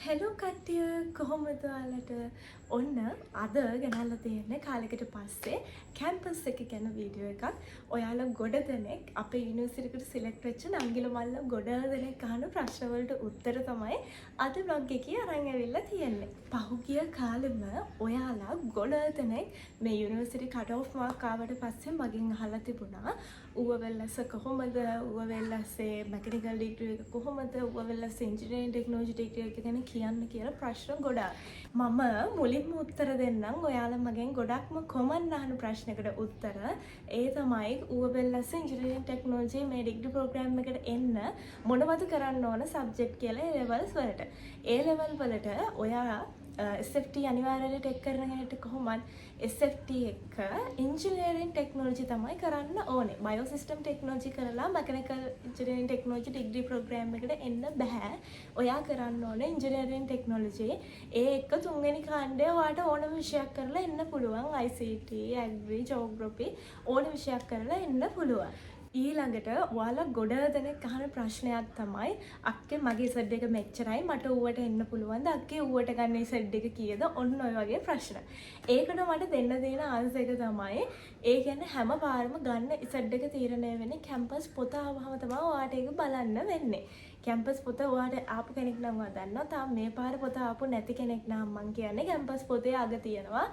Hello කට්ටිය කොහොමද ඔයාලට ඔන්න අද ගෙනල්ලා තියෙන්නේ කාලෙකට පස්සේ කැම්පස් එක ගැන වීඩියෝ එකක්. ඔයාලා ගොඩ දෙනෙක් අපේ යුනිවර්සිටි එකට සිලෙක්ට් වෙච්ච නංගිල මල්ල ගොඩ දෙනෙක් අහන ප්‍රශ්න වලට උත්තර තමයි අද vlog එකේ අරන් ඇවිල්ලා තියෙන්නේ. පහුගිය කාලෙම ඔයාලා ගොඩ දෙනෙක් මේ යුනිවර්සිටි කට් ඔෆ් මාක් ආවට පස්සේ මගෙන් අහලා තිබුණා ඌව වෙල්ලස කොහොමද ඌව වෙල්ලස්සේ මෙකැනිකල් ඩිග්‍රී එක කොහොමද ඌව වෙල්ලස්සේ ඉන්ජිනියරින් ටෙක්නොලොජි ඩිග්‍රී එක ගැන කියන්න කියලා ප්‍රශ්න ගොඩාක්. මම මුලින්ම උත්තර දෙන්නම් ඔයාලා මගෙන් ගොඩක්ම කොමන් අහන ප්‍රශ්නකට උත්තර. ඒ තමයි ඌව වෙල්ලස්සේ ඉන්ජිනියරින් ටෙක්නොලොජි මේ ඩිග්‍රී ප්‍රෝග්‍රෑම් එකට එන්න මොනවද කරන්න ඕන සබ්ජෙක්ට් කියලා ඒ ලෙවල්ස් වලට. ඒ ලෙවල් වලට ඔයා SFT අනිවාර්යයෙන් ටෙක් කරන කෙනෙක්ට කොහොමද SFT එක ඉන්ජිනියරින් ටෙක්නොලොජි තමයි කරන්න ඕනේ. බයෝසිස්ටම් ටෙක්නොලොජි කරලා mechanical engineering technology degree programme එකට එන්න බෑ. ඔයා කරන්න ඕනේ ඉන්ජිනියරින් ටෙක්නොලොජි. ඒ එක්ක තුන්වෙනි කාණ්ඩය ඔයාට ඕනම විෂයක් කරලා එන්න පුළුවන්. ICT, Agri, Geography ඕන විෂයක් කරලා එන්න පුළුවන්. ඊළඟට ඔයාලා ගොඩ දෙනෙක් අහන ප්‍රශ්නයක් තමයි අක්කේ මගේ සෙඩ් එක මෙච්චරයි මට ඌවට එන්න පුළුවන්ද අක්කේ ඌවට ගන්න සෙඩ් එක කීයද ඔන්න ඔය වගේ ප්‍රශ්න. ඒකට මට දෙන්න දෙන ආන්සර් එක තමයි ඒ කියන්නේ හැම පාරම ගන්න සෙඩ් එක තීරණය වෙන්නේ කැම්පස් පොත ආවම තමයි ඔයාට ඒක බලන්න වෙන්නේ. කැම්පස් පොත ඔයාට ආපු කෙනෙක් නම් ඔයා දන්නවා. තාම මේ පාර පොත ආපු නැති කෙනෙක් නම් මං කියන්නේ කැම්පස් පොතේ අග තියෙනවා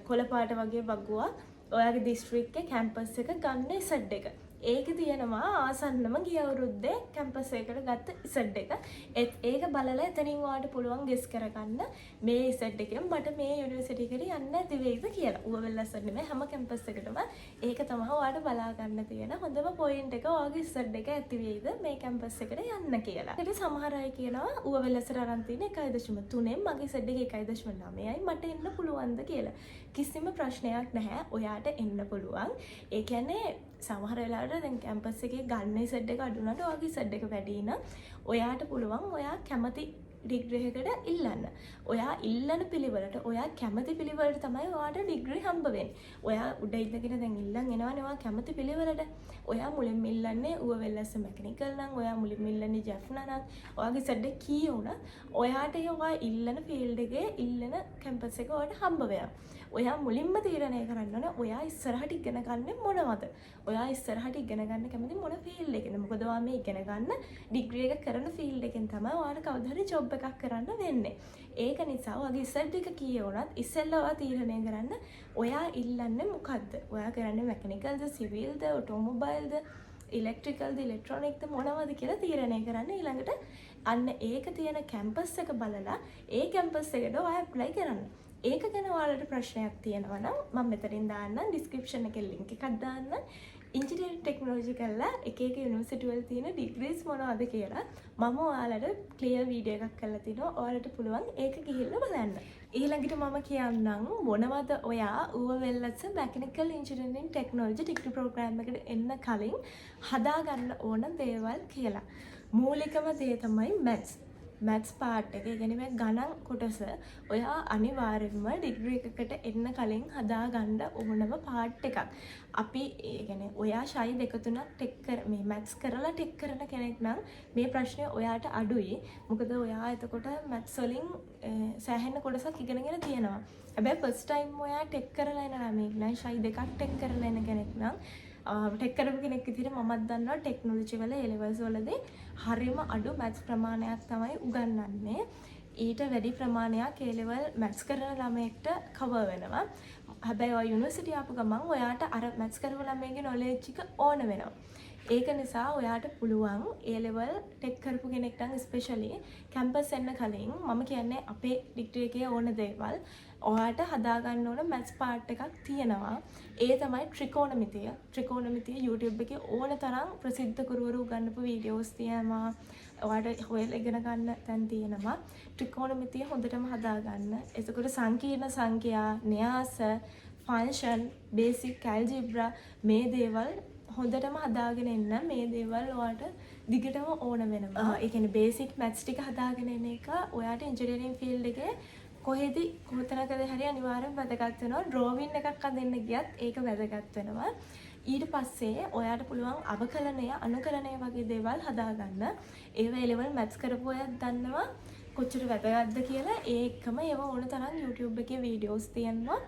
කොළ පාට වගේ වගුවක්. ඔයාගේ දිස්ත්‍රික්කේ කැම්පස් එක ගන්න සෙඩ් එක. ඒක තියෙනවා ආසන්නම ගිය අවුරුද්දේ කැම්පස් එකකට ගත්ත ඉසඩ් එක. ඒක බලලා එතනින් ඔයාලට පුළුවන් ගෙස් කරගන්න මේ ඉසඩ් එකෙන් මට මේ යුනිවර්සිටි එකට යන්න නැති වෙයිද කියලා. ඌවවෙල්ලස් නෙමෙයි හැම කැම්පස් එකටම ඒක තමයි ඔයාලට බලා ගන්න තියෙන හොඳම පොයින්ට් එක. ඔයාගේ ඉසඩ් එක ඇති වෙයිද මේ කැම්පස් එකට යන්න කියලා. ඒකට සමහර අය කියනවා ඌවවෙල්ලස්ට අරන් තියෙන 1.3න් මගේ ඉසඩ් එක 1.9යි මට එන්න පුළුවන්ද කියලා. කිසිම ප්‍රශ්නයක් නැහැ. ඔයාට එන්න පුළුවන්. ඒ කියන්නේ සමහර වෙලාවට දැන් කැම්පස් එකේ ගන්න සෙඩ් එක අඩු වුණාට ඔයාගේ සෙඩ් එක වැඩි නම් ඔයාට පුළුවන් ඔයා කැමති ඩිග්‍රී එකකට ඉල්ලන්න. ඔයා ඉල්ලන පිළිවෙලට ඔයා කැමති පිළිවෙලට තමයි ඔයාට ඩිග්‍රී හම්බ වෙන්නේ. ඔයා උඩ ඉඳගෙන දැන් ඉල්ලන් එනවනේ ඔයා කැමති පිළිවෙලට. ඔයා මුලින්ම ඉල්ලන්නේ ඌව වෙල්ලස්ස මෙකැනිකල් නම් ඔයා මුලින්ම ඉල්ලන්නේ ජැෆ්නා නම් ඔයාගේ සෙඩ් එක කී වුණත් ඔයාට ඔයා ඉල්ලන ෆීල්ඩ් එකේ ඉල්ලන කැම්පස් එක ඔයාට හම්බ වෙනවා. ඔයා මුලින්ම තීරණය කරන්න ඕනේ ඔයා ඉස්සරහට ඉගෙන ගන්න මොනවද? ඔයා ඉස්සරහට ඉගෙන ගන්න කැමති මොන ෆීල්ඩ් එකකද? මොකද ඔයා මේ ඉගෙන ගන්න ඩිග්‍රී එක කරන ෆීල්ඩ් එකෙන් තමයි ඔයාට කවදා හරි ජොබ් එකක් කරන්න වෙන්නේ. ඒක නිසා ඔයාගේ ඉසඩ් එක කී වුණත් ඉස්සෙල්ලා ඔයා තීරණය කරන්න ඔයා ඉල්ලන්නේ මොකද්ද? ඔයා කරන්නේ මෙකැනිකල්ද, සිවිල්ද, ඔටෝමොබයිල්ද, ඉලෙක්ට්‍රිකල්ද, ඉලෙක්ට්‍රොනික්ද මොනවද කියලා තීරණය කරන්න. ඊළඟට අන්න ඒක තියෙන කැම්පස් එක බලලා ඒ කැම්පස් එකට ඔයා ඇප්ලයි කරන්න. ඒක ගැන ඔයාලට ප්‍රශ්නයක් තියෙනවා නම් මම මෙතනින් දාන්නම් ඩිස්ක්‍රිප්ෂන් එකේ ලින්ක් එකක් දාන්න. ඉන්ජිනියරින් ටෙක්නොලොජි කරලා එක එක යුනිවර්සිටි වල තියෙන ඩිග්‍රීස් මොනවද කියලා මම ඔයාලට ක්ලියර් වීඩියෝ එකක් කරලා තිනවා. ඔයාලට පුළුවන් ඒක ගිහිල්ලා බලන්න. ඊළඟට මම කියන්නම් මොනවද ඔයා Uva Wellassa mechanical engineering technology degree programme එකට එන්න කලින් හදාගන්න ඕන දේවල් කියලා. මූලිකම දේ තමයි මැත්ස් පාර්ට් එක. ඒ කියන්නේ මේ ගණන් කොටස ඔයා අනිවාර්යයෙන්ම ඩිග්‍රී එකකට එන්න කලින් හදාගන්න ඕනම පාර්ට් එකක්. අපි ඒ කියන්නේ ඔයා ෂයි 2-3ක් ටෙක් කර මේ මැත්ස් කරලා ටෙක් කරන කෙනෙක් නම් මේ ප්‍රශ්නේ ඔයාට අඩුයි. මොකද ඔයා එතකොට මැත්ස් වලින් සෑහෙන කොටසක් ඉගෙනගෙන තියෙනවා. හැබැයි ෆස්ට් ටයිම් ඔයා ටෙක් කරලා එන ළමෙක් නම් ෂයි 2ක් ටෙක් කරලා එන කෙනෙක් නම් ටෙක් කරපු කෙනෙක් විදිහට මමත් දන්නවා ටෙක්නොලොජි වල A levels වලදී හරියම අඩු මැත්ස් ප්‍රමාණයක් තමයි උගන්වන්නේ. ඊට වැඩි ප්‍රමාණයක් A level මැත්ස් කරන ළමයෙක්ට කවර් වෙනවා. හැබැයි ඔය යුනිවර්සිටි ආපු ගමන් ඔයාට අර මැත්ස් කරපු ළමයිගේ නොලෙජ් එක ඕන වෙනවා. ඒක නිසා ඔයාට පුළුවන් A level ටෙක් කරපු කෙනෙක් නම් ස්පෙෂලි කැම්පස් එන්න කලින් මම කියන්නේ අපේ ඩිග්‍රී එකේ ඕන දේවල් ඔයාට හදාගන්න ඕන මැත්ස් පාර්ට් එකක් තියෙනවා. ඒ තමයි ත්‍රිකෝණමිතිය. ත්‍රිකෝණමිතිය YouTube එකේ ඕන තරම් ප්‍රසිද්ධ ගුරුවරු උගන්වපු වීඩියෝස් තියෙනවා. ඔයාට හොයලා ඉගෙන ගන්න තැන් තියෙනවා. ත්‍රිකෝණමිතිය හොඳටම හදාගන්න. එතකොට සංකීර්ණ සංඛ්‍යා, න්‍යාස, ෆන්ක්ෂන්, බේසික් ඇල්ජිබ්‍රා මේ දේවල් හොඳටම හදාගෙන එන්න. මේ දේවල් ඔයාට දිගටම ඕන වෙනවා. ඒ කියන්නේ බේසික් මැත්ස් ටික හදාගෙන එන එක ඔයාට ඉන්ජිනියරින් ෆීල්ඩ් එකේ කොහෙද කොතනකද හරි අනිවාර්යෙන් වැදගත් වෙනවා. ඩ්‍රෝවින් එකක් අදින්න ගියත් ඒක වැදගත් වෙනවා. ඊට පස්සේ ඔයාට පුළුවන් අවකලනය, අනුකලනය වගේ දේවල් හදාගන්න. ඒවා A level maths කරපු අයත් දන්නවා. කොච්චර වැදගත්ද කියලා ඒකම ඒව ඕන තරම් YouTube එකේ වීඩියෝස් තියෙනවා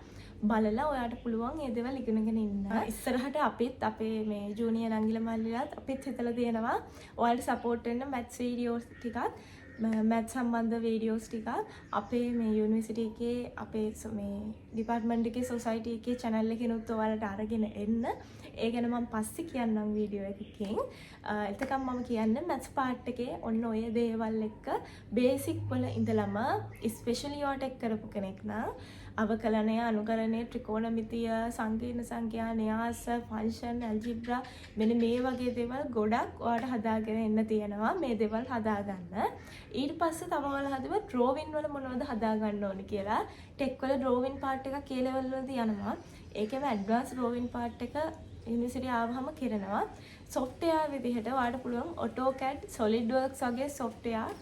බලලා ඔයාට පුළුවන් ඒ දේවල් ඉගෙනගෙන ඉන්න. ඉස්සරහට අපිත් අපේ මේ ජූනියර් නංගිලා මල්ලිලාත් අපිත් හිතලා තියෙනවා ඔයාලට සපෝට් වෙන්න මැත්ස් වීඩියෝස් ටිකක් මැත්ස් සම්බන්ධ වීඩියෝස් ටිකක් අපේ මේ යුනිවර්සිටි එකේ අපේ මේ ඩිපාර්ට්මන්ට් එකේ සොසයිටි එකේ channel එකේනොත් ඔයාලට අරගෙන එන්න. ඒ ගැන මම පස්සේ කියන්නම් වීඩියෝ එකකින්. එතකම් මම කියන්නේ මැත්ස් පාර්ට් එකේ ඔන්න ඔය දේවල් එක්ක බේසික් වල ඉඳලම ස්පෙෂලි ඔයාට කරපු කෙනෙක් නම් අවකලනය, අනුකලනය, ත්‍රිකෝණමිතිය, සංකීර්ණ සංඛ්‍යා, න්‍යාස, ෆන්ක්ෂන්, ඇල්ජිබ්‍රා මෙන්න මේ වගේ දේවල් ගොඩක් ඔයාලට හදාගෙන එන්න තියෙනවා. මේ දේවල් හදාගන්න. ඊට පස්සේ තව ඔයාලා හදුවා ඩ්‍රෝවින් වල මොනවද හදාගන්න ඕනේ කියලා. ටෙක් වල ඩ්‍රෝවින් පාර්ට් එකක් ඒ ලෙවල් වලදී යනවා. ඒකෙම ඇඩ්වාන්ස් ඩ්‍රෝවින් පාර්ට් එක යුනිවර්සිටි ආවහම කරනවා. සොෆ්ට්වෙයාර් විදිහට ඔයාලට පුළුවන් AutoCAD, SolidWorks වගේ සොෆ්ට්වෙයාර්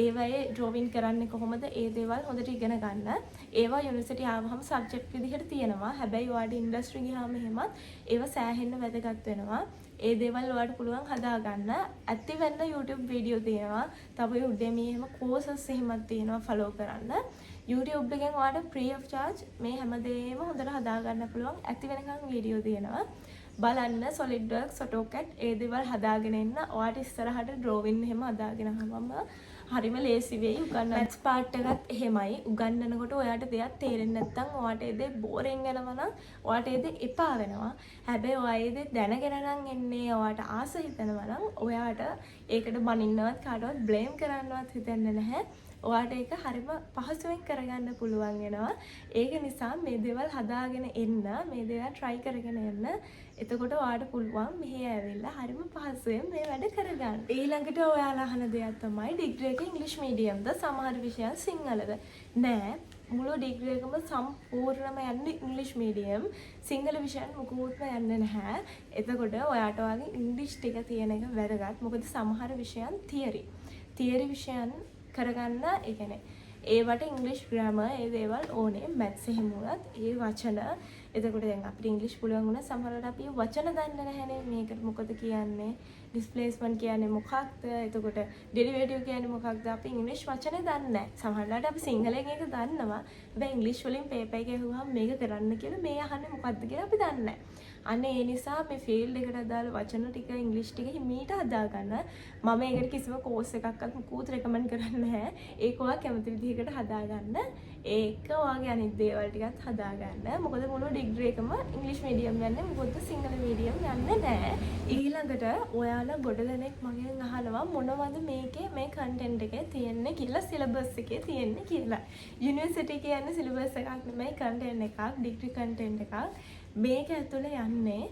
ඒවයේ ඩ්‍රෝවින් කරන්නේ කොහොමද ඒ දේවල් හොඳට ඉගෙන ගන්න. ඒවා යුනිවර්සිටි ආවහම සබ්ජෙක්ට් විදිහට තියෙනවා. හැබැයි ඔයාලට ඉන්ඩස්ට්‍රි ගියාම එහෙමත් ඒවා සෑහෙන්න වැදගත් වෙනවා. ඒ දේවල් ඔයාලට පුළුවන් හදාගන්න. ඇති වෙන්න YouTube වීඩියෝ තියෙනවා. තව Udemy එහෙම courses එහෙමත් තියෙනවා ෆලෝ කරන්න. YouTube එකෙන් ඔයාලට free of charge මේ හැමදේම හොඳට හදාගන්න පුළුවන්. ඇති වෙනකන් වීඩියෝ තියෙනවා. බලන්න SolidWorks, AutoCAD ඒ දේවල් හදාගෙන එන්න. ඔයාලට ඉස්සරහට drawing එහෙම හදාගෙන ආවම හරිම ලේසි වෙයි උගන්නන්න. මැත්ස් පාර්ට් එකත් එහෙමයි. උගන්නනකොට ඔයාට දෙයක් තේරෙන්නේ නැත්නම් ඔයාට ඒ දේ බෝරින් වෙනවා නම් ඔයාට ඒ දේ එපා වෙනවා. හැබැයි ඔයා ඒ දේ දැනගෙන නම් එන්නේ ඔයාට ආස හිතෙනවා නම් ඔයාට ඒකට බනින්නවත් කාටවත් බ්ලේම් කරන්නවත් හිතෙන්නේ නැහැ. ඔයාට ඒක හරිම පහසුවෙන් කරගන්න පුළුවන් වෙනවා. ඒක නිසා මේ දේවල් හදාගෙන එන්න, මේ දේවල් try කරගෙන එන්න. එතකොට ඔයාට පුළුවන් මෙහෙ ඇවිල්ලා හරිම පහසුවෙන් මේ වැඩ කරගන්න. ඊළඟට ඔයාලා අහන දෙයක් තමයි ඩිග්‍රී එක ඉංග්‍රීසි මීඩියම්ද සමහර විෂයන් සිංහලද? නෑ. මුළු ඩිග්‍රී එකම සම්පූර්ණයෙන්ම යන්නේ ඉංග්‍රීසි මීඩියම්. සිංහල විෂයන් මොකුත්ම යන්නේ නැහැ. එතකොට ඔයාට වගේ ඉංග්‍රීසි ටික තියෙන එක වැදගත්. මොකද සමහර විෂයන් තියරි විෂයන් කරගන්න ඒ කියන්නේ ඒවට ඉංග්‍රීසි ග්‍රෑමර් ඒ දේවල් ඕනේ. මැත්ස් එහෙම වුණත් ඒ වචන එතකොට දැන් අපිට ඉංග්‍රීසි පුළුවන් වුණා සමහරවිට අපි වචන දන්නේ නැහැනේ. මේකට මොකද කියන්නේ? ඩිස්ප්ලේස්මන්ට් කියන්නේ මොකක්ද? එතකොට ඩෙරිවේටිව් කියන්නේ මොකක්ද? අපි ඉංග්‍රීසි වචනේ දන්නේ නැහැ. සමහරවිට අපි සිංහලෙන් ඒක දන්නවා. හැබැයි ඉංග්‍රීසි වලින් පේපර් එකේ අහුවාම මේක කරන්න කියලා මේ අහන්නේ මොකක්ද කියලා අපි දන්නේ නැහැ. අන්න ඒ නිසා මේ ෆීල්ඩ් එකට අදාළ වචන ටික ඉංග්‍රීසි ටික හිමීට හදාගන්න. මම ඒකට කිසිම කෝස් එකක්වත් මුකුත් රෙකමන්ඩ් කරන්නේ නැහැ. ඒක ඔයා කැමති විදිහකට හදාගන්න. ඒක ඔයාගේ අනිත් දේවල් ටිකත් හදාගන්න. මොකද මුළු ඩිග්‍රී එකම ඉංග්‍රීසි මීඩියම් යන්නේ. මොකද සිංහල මීඩියම් යන්නේ නැහැ. ඊළඟට ඔයාලා ගොඩ දෙනෙක් මගෙන් අහනවා මොනවද මේකේ මේ කන්ටෙන්ට් එකේ තියෙන්නේ කියලා සිලබස් එකේ තියෙන්නේ කියලා. යුනිවර්සිටි කියන්නේ සිලබස් එකක් නෙමෙයි කන්ටෙන්ට් එකක්, ඩිග්‍රී කන්ටෙන්ට් එකක්. මේක ඇතුළේ යන්නේ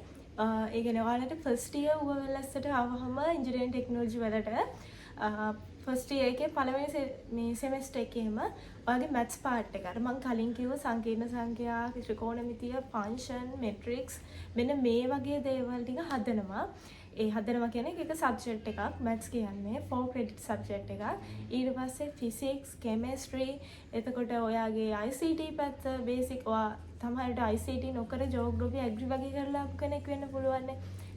ඒ කියන්නේ ඔයාලට ෆස්ට් ඉයර් ULSට ආවහම ඉන්ජිනියරින් ටෙක්නොලොජි වලට ෆස්ට් ඉයර් එකේ පළවෙනි මේ සෙමෙස්ටර් එකේම ඔයාගේ මැත්ස් පාර්ට් එක. අර මම කලින් කිව්ව සංකීර්ණ සංඛ්‍යා, ත්‍රිකෝණමිතිය, ෆන්ක්ෂන්, මෙට්‍රික්ස් මෙන්න මේ වගේ දේවල් ටික හදනවා. ඒ හදනවා කියන්නේ ඒක සබ්ජෙක්ට් එකක්. මැත්ස් කියන්නේ 4 ක්‍රෙඩිට් සබ්ජෙක්ට් එකක්. ඊට පස්සේ ෆිසික්ස්, කෙමිස්ට්‍රි, එතකොට ඔයාගේ ICT පැත්ත බේසික් ඔයා තමයිට ICT නොකර ජෝග්‍රෆි ඇග්‍රි වගේ කරලා කෙනෙක් වෙන්න පුළුවන්.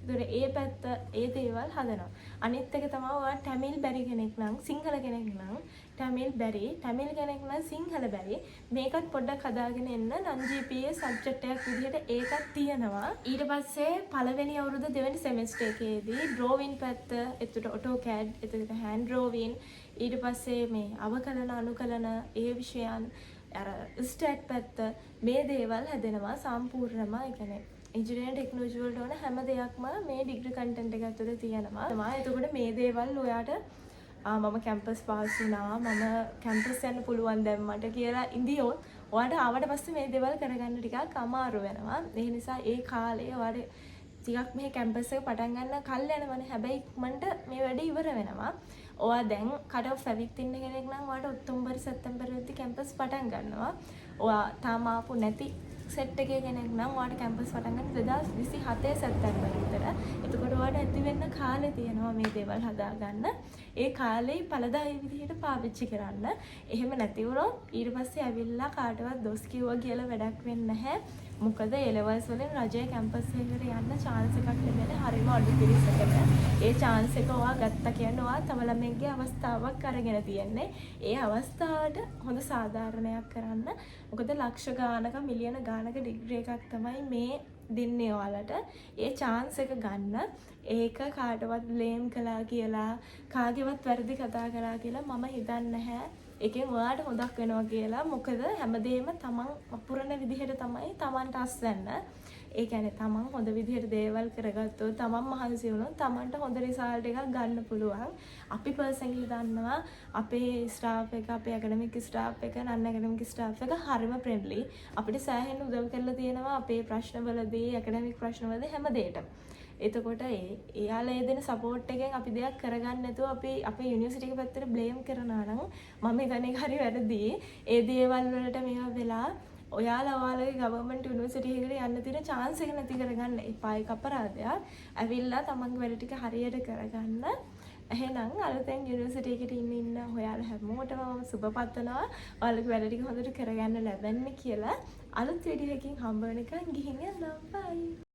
ඒතකොට ඒ පැත්ත ඒ දේවල් හදනවා. අනිත් එක තමයි ඔයා ටැමිල් බැරි කෙනෙක් නම් සිංහල කෙනෙක් නම් ටැමිල් බැරි, ටැමිල් කෙනෙක් නම් සිංහල බැරි. මේකත් පොඩ්ඩක් හදාගෙන එන්න non GPA සබ්ජෙක්ට් එකක් විදිහට ඒකත් තියෙනවා. ඊට පස්සේ පළවෙනි අවුරුද්ද දෙවෙනි සෙමෙස්ටර් එකේදී ඩ්‍රෝවින් පැත්ත, එතකොට AutoCAD, එතකොට hand drawing, ඊට පස්සේ මේ අවකලන අනුකලන ඒ විෂයන් අර ස්ටැට් පැත්ත මේ දේවල් හැදෙනවා සම්පූර්ණම. ඒ කියන්නේ ඉන්ජිනියරින් ටෙක්නොලොජි වලට ඕන හැම දෙයක්ම මේ ඩිග්‍රී කන්ටෙන්ට් එක ඇතුලේ තියෙනවා. එතකොට මේ දේවල් ඔයාට මම කැම්පස් පාස් වුණා, මම කැම්පස් යන්න පුළුවන් දැන් මට කියලා ඉඳියොත් ඔයාට ආවට පස්සේ මේ දේවල් කරගන්න ටිකක් අමාරු වෙනවා. ඒ නිසා ඒ කාලේ ඔයාට ටිකක් මේ කැම්පස් එක පටන් ගන්න කල් යනවනේ. හැබැයි ඉක්මනට මේ වැඩේ ඉවර වෙනවා. ඔයා දැන් කට් ඔෆ් ඇවිත් ඉන්න කෙනෙක් නම් ඔයාට ඔක්තෝබර් සැප්තැම්බර් වෙද්දි කැම්පස් පටන් ගන්නවා. ඔයා තාම ආපු නැති සෙට් එකේ කෙනෙක් නම් ඔයාලට කැම්පස් පටන් ගන්න 2027 සැප්තැම්බර් විතර. එතකොට ඔයාලට ඇති වෙන්න කාලේ තියෙනවා මේ දේවල් හදාගන්න. ඒ කාලේ පළදායි විදිහට පාවිච්චි කරන්න. එහෙම නැති වුණොත් ඊට පස්සේ ඇවිල්ලා කාටවත් දොස් කිව්වා කියලා වැඩක් වෙන්නේ නැහැ. මොකද A levels වලින් රජයේ කැම්පස් එකකට යන්න chance එකක් ලැබෙන්නේ හරිම අඩු පිරිසකට. ඒ chance එක ඔයා ගත්තා කියන්නේ ඔයා තම ළමෙක්ගේ අවස්ථාවක් අරගෙන තියෙන්නේ. ඒ අවස්ථාවට හොඳ සාධාරණයක් කරන්න. මොකද ලක්ෂ ගානක මිලියන ගානක ඩිග්‍රී එකක් තමයි මේ දෙන්නේ ඔයාලට. ඒ chance එක ගන්න. ඒක කාටවත් blame කළා කියලා කාගේවත් වැරදි කතා කළා කියලා මම හිතන්නේ නැහැ. එකෙන් ඔයාට හොදක් වෙනවා කියලා. මොකද හැමදේම තමන් අපුරන විදිහට තමයි තමන්ට අස්වැන්න. ඒ කියන්නේ තමන් හොඳ විදිහට දේවල් කරගත්තොත් තමන් මහන්සි වුණොත් තමන්ට හොඳ රිසල්ට් එකක් ගන්න පුළුවන්. අපි පර්සනලි දන්නවා අපේ ස්ටාෆ් එක, අපේ ඇකඩමික් ස්ටාෆ් එක, නන් ඇකඩමික් ස්ටාෆ් එක හරිම ෆ්‍රෙන්ඩ්ලි. අපිට සෑහෙන උදව් කරලා තියෙනවා අපේ ප්‍රශ්නවලදී, ඇකඩමික් ප්‍රශ්නවලදී හැම දෙයකටම. එතකොට එයාලා දෙන සපෝට් එකෙන් අපි දෙයක් කරගන්න නැතුව අපි අපේ යුනිවර්සිටි එක පැත්තට බ්ලේම් කරනවා නම් මම හිතන්නේ ඒක හරි වැරදි. ඒ දේවල් වලට මේවා වෙලා ඔයාලගේ ගවර්න්මන්ට් යුනිවර්සිටි එකකට යන්න තියෙන chance එක නැති කරගන්න එපා. ඒක අපරාධයක්. ඇවිල්ලා තමන්ගේ වැඩ ටික හරියට කරගන්න. එහෙනම් අලුතෙන් යුනිවර්සිටි එකට ඉන්න ඔයාලා හැමෝටම මම සුබ පතනවා. ඔයාලගේ වැඩ ටික හොඳට කරගන්න ලැබෙන්න කියලා. අලුත් වීඩියෝ එකකින් හම්බ වෙනකන් ගිහින් යන්න. බයි.